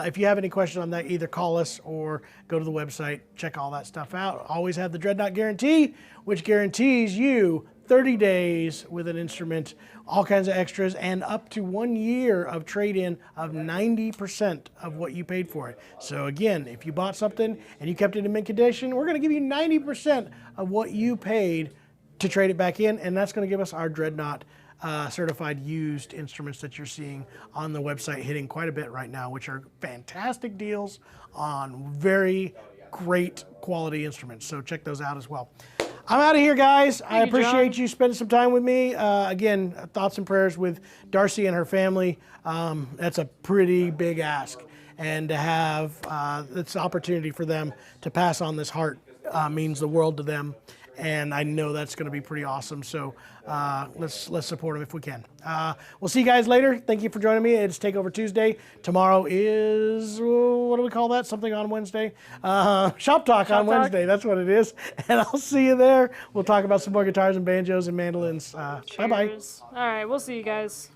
if you have any questions on that, either call us or go to the website, check all that stuff out. Always have the Dreadnought Guarantee, which guarantees you 30 days with an instrument, all kinds of extras, and up to 1 year of trade-in of 90% of what you paid for it. So again, if you bought something and you kept it in mint condition, we're gonna give you 90% of what you paid to trade it back in, and that's gonna give us our Dreadnought certified used instruments that you're seeing on the website hitting quite a bit right now, which are fantastic deals on very great quality instruments. So check those out as well. I'm out of here, guys. I you, appreciate John. you spending some time with me. Again, thoughts and prayers with Darcy and her family. That's a pretty big ask. And to have this opportunity for them to pass on this heart means the world to them. And I know that's going to be pretty awesome. So let's support them if we can. We'll see you guys later. Thank you for joining me. It's Takeover Tuesday. Tomorrow is, what do we call that? Something on Wednesday? Shop Talk on Wednesday. That's what it is. And I'll see you there. We'll talk about some more guitars and banjos and mandolins. Bye-bye. Cheers. All right, we'll see you guys.